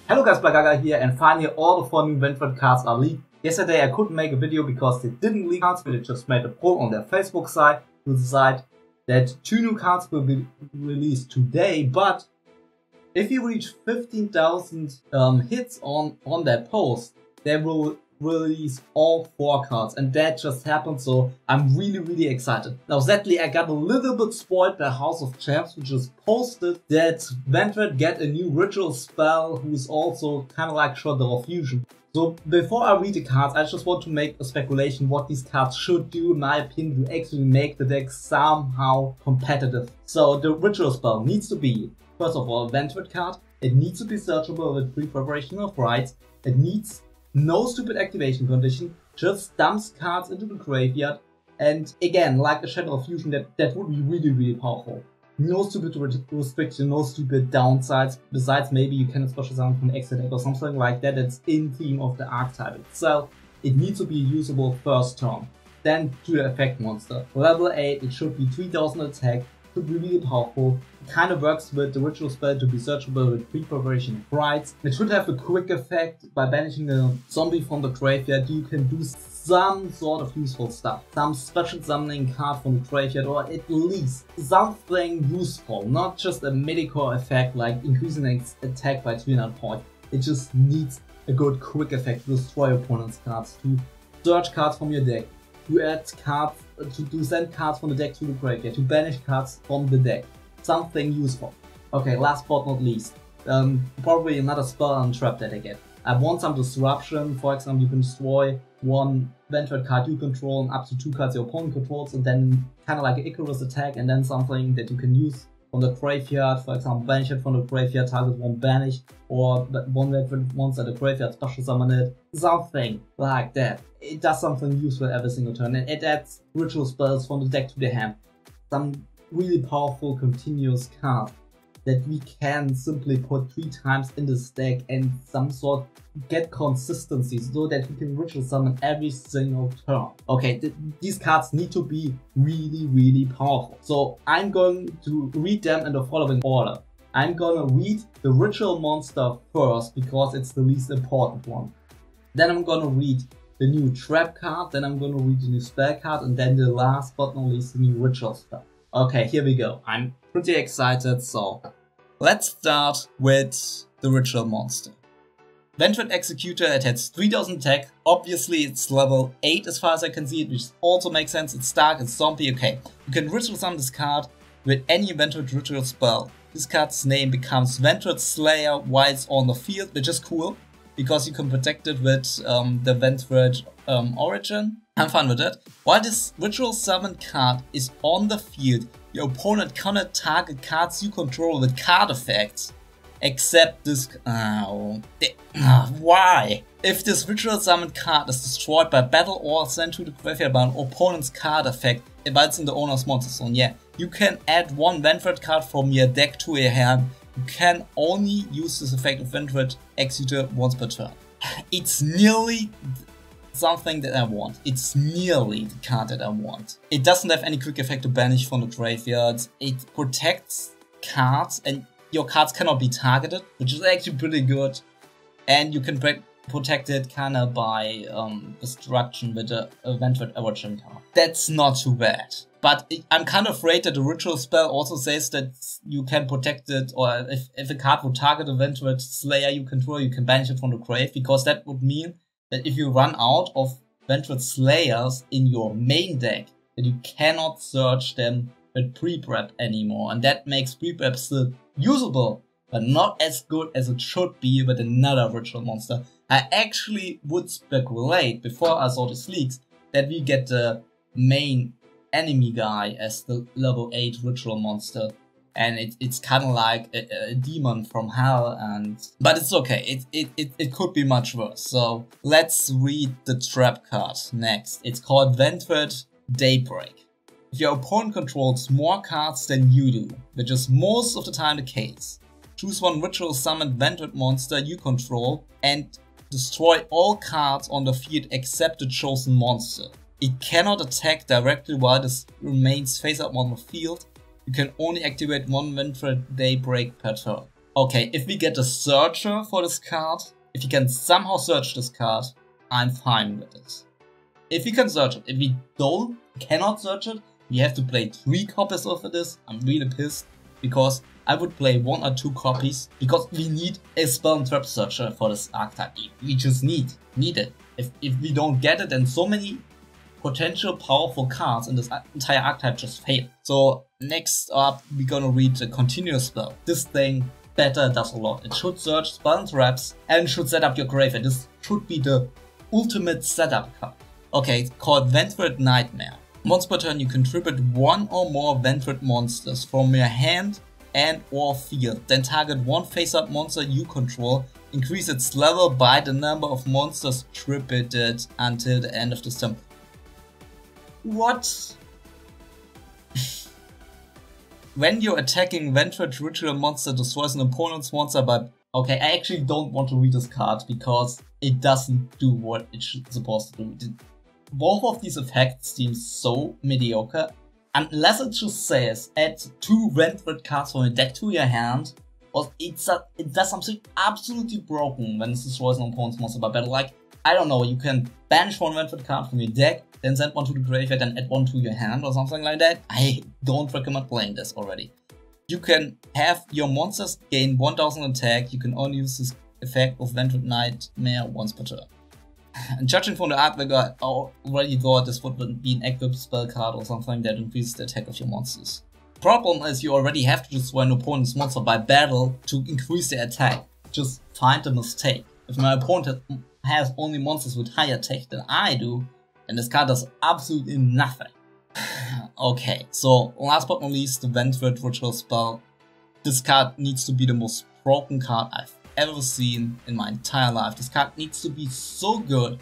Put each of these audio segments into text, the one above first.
Hello guys, BoxCat here, and finally all the 4 new Vendread cards are leaked. Yesterday I couldn't make a video because they didn't leak cards, but they just made a poll on their Facebook site to decide that 2 new cards will be released today. But if you reach 15,000 hits on that post, they will release all 4 cards, and that just happened, so I'm really excited. Now sadly I got a little bit spoiled by House of Champs, who just posted that Vendread get a new ritual spell who's also kinda like Shadow Fusion. So before I read the cards, I just want to make a speculation what these cards should do, in my opinion, to actually make the deck somehow competitive. So the ritual spell needs to be, first of all, a Vendread card. It needs to be searchable with pre-preparation of rights. It needs no stupid activation condition, just dumps cards into the graveyard, and again, like a Shadow Fusion, that would be really powerful. No stupid restriction, no stupid downsides, besides maybe you can special summon from extra deck or something like that that's in theme of the archetype itself. It needs to be usable first turn. Then to the effect monster. Level 8, it should be 3000 attack, should be really powerful. It kind of works with the ritual spell to be searchable with pre-preparation of rights. It should have a quick effect. By banishing a zombie from the graveyard, you can do some sort of useful stuff. Some special summoning card from the graveyard, or at least something useful. Not just a medical effect like increasing its attack by 300 points. It just needs a good quick effect to destroy opponent's cards, to search cards from your deck, to add cards, to send cards from the deck to the graveyard, to banish cards from the deck. Something useful. Okay, last but not least, probably another spell and trap that I get. I want some disruption. For example, you can destroy one Vendread card you control and up to 2 cards your opponent controls, and then kind of like an Icarus attack, and then something that you can use from the graveyard. For example, banish it from the graveyard, target one banish, or one Vendread monster at the graveyard, special summon it. Something like that. It does something useful every single turn, and it adds ritual spells from the deck to the hand. Some really powerful continuous card that we can simply put 3 times in this deck and some sort get consistency so that we can ritual summon every single turn. Okay, these cards need to be really powerful. So I'm going to read them in the following order. I'm gonna read the ritual monster first because it's the least important one. Then I'm gonna read the new trap card, then I'm gonna read the new spell card, and then the last but not least the new ritual spell. Okay, here we go. I'm pretty excited, so let's start with the ritual monster. Vendread Executor, it has 3000 attack. Obviously it's level 8 as far as I can see it, which also makes sense. It's dark, it's zombie, okay. You can ritual summon this card with any Vendread ritual spell. This card's name becomes Vendread Slayer while it's on the field, which is cool, because you can protect it with the Vendread origin. I'm fine with it. While this ritual summon card is on the field, your opponent cannot target cards you control with card effects, except this. Why? If this ritual summon card is destroyed by battle or sent to the graveyard by an opponent's card effect, if it's in the owner's monster zone, yeah, you can add 1 Vendread card from your deck to your hand. You can only use this effect of Vendread Executor once per turn. It's nearly something that I want. It's nearly the card that I want. It doesn't have any quick effect to banish from the graveyard. It protects cards and your cards cannot be targeted, which is actually pretty good. And you can protect it kinda by destruction with a Vendread origin card. That's not too bad. But I'm kind of afraid that the ritual spell also says that you can protect it, or if a card would target a Vendread Slayer you control, you can banish it from the grave, because that would mean that if you run out of Vendread Slayers in your main deck, that you cannot search them with pre-prep anymore, and that makes pre-prep still usable, but not as good as it should be with another ritual monster. I actually would speculate, before I saw these leaks, that we get the main enemy guy as the level 8 ritual monster, and it's kind of like a demon from hell, but it's okay, it could be much worse. So let's read the trap card next. It's called Vendread Daybreak. If your opponent controls more cards than you do, which is most of the time the case, choose 1 ritual summoned Vendread monster you control and destroy all cards on the field except the chosen monster. It cannot attack directly while this remains face up on the field. You can only activate 1 Vendread Daybreak per turn. Okay, if we get a searcher for this card, if you can somehow search this card, I'm fine with it. If we can search it, if we cannot search it, we have to play 3 copies of this. I'm really pissed because I would play 1 or 2 copies because we need a spell and trap searcher for this archetype. We just need it. If we don't get it, then so many potential powerful cards in this entire archetype just fail. So next up, we're gonna read the continuous spell. This thing better does a lot. It should search spell and traps and should set up your graveyard. This should be the ultimate setup card. Okay, it's called Vendread Nightmare. Once per turn, you contribute 1 or more Vendread monsters from your hand and or field. Then target 1 face-up monster you control. Increase its level by the number of monsters tributed until the end of this turn. What? When you're attacking, Vendread Ritual monster destroys an opponent's monster by... Okay, I actually don't want to read this card because it doesn't do what it's supposed to do. Both of these effects seem so mediocre. Unless it just says add 2 Vendread cards from your deck to your hand, or it does something absolutely broken when it destroys an opponent's monster by battle. Like, I don't know, you can banish 1 Vendread card from your deck, then send 1 to the graveyard and add 1 to your hand or something like that. I don't recommend playing this already. You can have your monsters gain 1000 attack. You can only use this effect of Vendread Nightmare once per turn. And judging from the artwork, I already thought this would be an equipped spell card or something that increases the attack of your monsters. Problem is you already have to destroy an opponent's monster by battle to increase their attack. Just find a mistake. If my opponent has only monsters with higher attack than I do, then this card does absolutely nothing. Okay, so last but not least, the Vendread Ritual spell. This card needs to be the most broken card I've ever seen in my entire life. This card needs to be so good.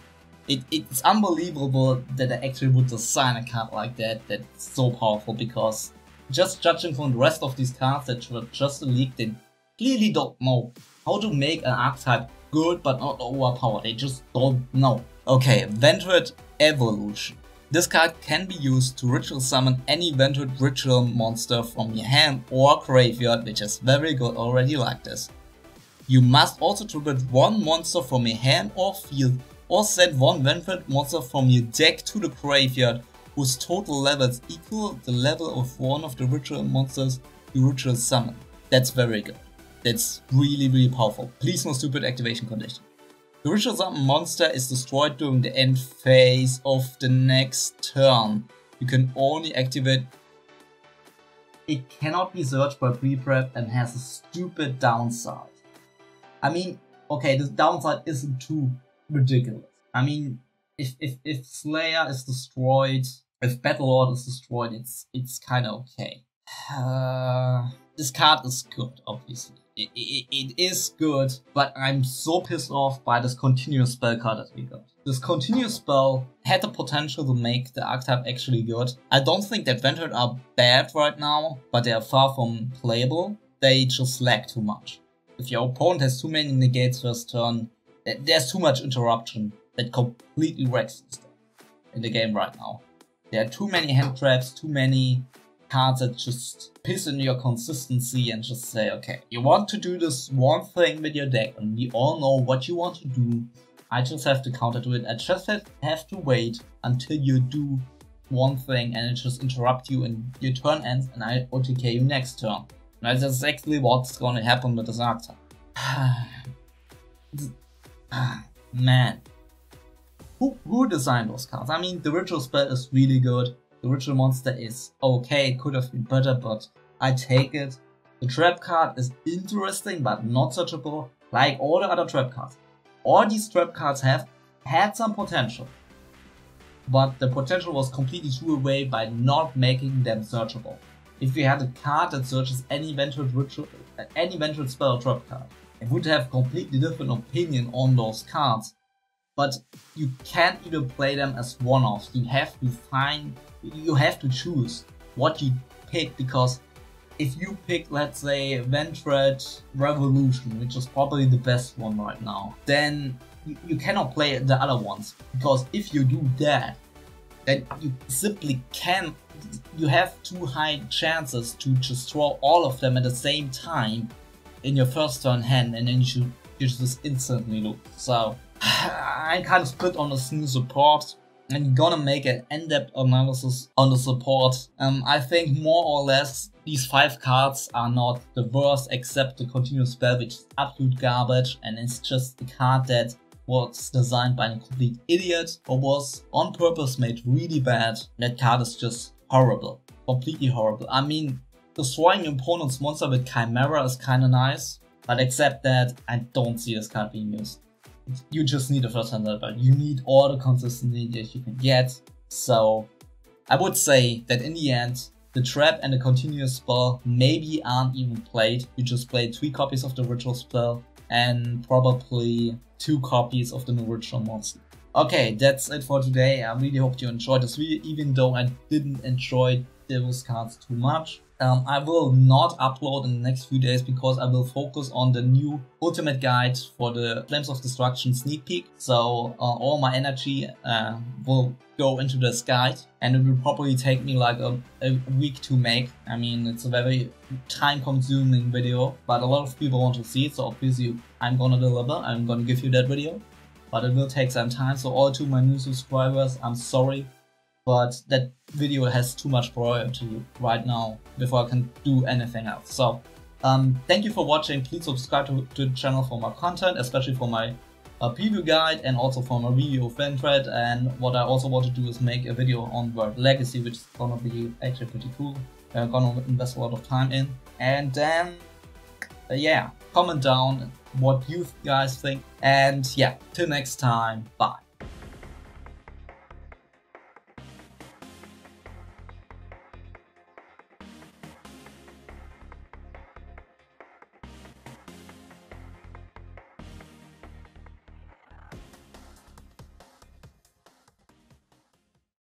It's unbelievable that I actually would design a card like that that's so powerful, because just judging from the rest of these cards that were just leaked, they clearly don't know how to make an archetype good but not overpowered. They just don't know. Okay, Vendread Evolution. This card can be used to ritual summon any Vendread ritual monster from your hand or graveyard, which is very good, already like this. You must also tribute 1 monster from your hand or field, or send 1 Vendread monster from your deck to the graveyard whose total levels equal the level of 1 of the ritual monsters you ritual summon. That's very good. That's really powerful. Please no stupid activation condition. The ritual summon monster is destroyed during the end phase of the next turn. You can only activate... It cannot be searched by pre-prep and has a stupid downside. I mean, okay, this downside isn't too ridiculous. I mean, if Slayer is destroyed, if Battlelord is destroyed, it's kind of okay. This card is good, obviously. It is good, but I'm so pissed off by this continuous spell card that we got. This continuous spell had the potential to make the archetype actually good. I don't think that Vendread are bad right now, but they are far from playable. They just lag too much. If your opponent has too many negates first turn, there's too much interruption that completely wrecks stuff in the game right now. There are too many hand traps, too many cards that just piss in your consistency and just say, okay, you want to do this one thing with your deck and we all know what you want to do. I just have to counter to it. I just have to wait until you do one thing and it just interrupt you and your turn ends and I OTK you next turn. And that's exactly what's going to happen with this archetype. Man. Who designed those cards? I mean, the ritual spell is really good. The ritual monster is okay, it could have been better, but I take it. The trap card is interesting, but not searchable, like all the other trap cards. All these trap cards have had some potential, but the potential was completely thrown away by not making them searchable. If you had a card that searches any Vendread spell or trap card, I would have completely different opinion on those cards. But you can't even play them as one-offs. You have to choose what you pick, because if you pick, let's say, Vendread Revolution, which is probably the best one right now, then you cannot play the other ones, because if you do that, then you simply can't. You have too high chances to just draw all of them at the same time, in your first turn hand, and then you just instantly lose. So I kind of split on this new support. I'm gonna make an in-depth analysis on the support. I think more or less these 5 cards are not the worst, except the continuous spell, which is absolute garbage, and it's just a card that was designed by a complete idiot or was on purpose made really bad. That card is just horrible, completely horrible. I mean, destroying your opponent's monster with Chimera is kinda nice, but except that, I don't see this card being used. You just need a first-hand but you need all the consistency that you can get. So I would say that in the end, the trap and the continuous spell maybe aren't even played. You just played 3 copies of the ritual spell and probably 2 copies of the original monster. Okay, that's it for today. I really hope you enjoyed this video, even though I didn't enjoy those cards too much. I will not upload in the next few days because I will focus on the new ultimate guide for the Flames of Destruction sneak peek. So all my energy will go into this guide, and it will probably take me like a week to make. I mean, it's a very time consuming video, but a lot of people want to see it, so obviously I'm gonna deliver. I'm gonna give you that video, but it will take some time. So all to my new subscribers, I'm sorry, but that video has too much priority right now before I can do anything else. So thank you for watching. Please subscribe to the channel for more content, especially for my preview guide and also for my review of Vendread. And what I also want to do is make a video on World Legacy, which is gonna be actually pretty cool. I'm gonna invest a lot of time in. And then yeah, comment down what you guys think. And yeah, till next time, bye.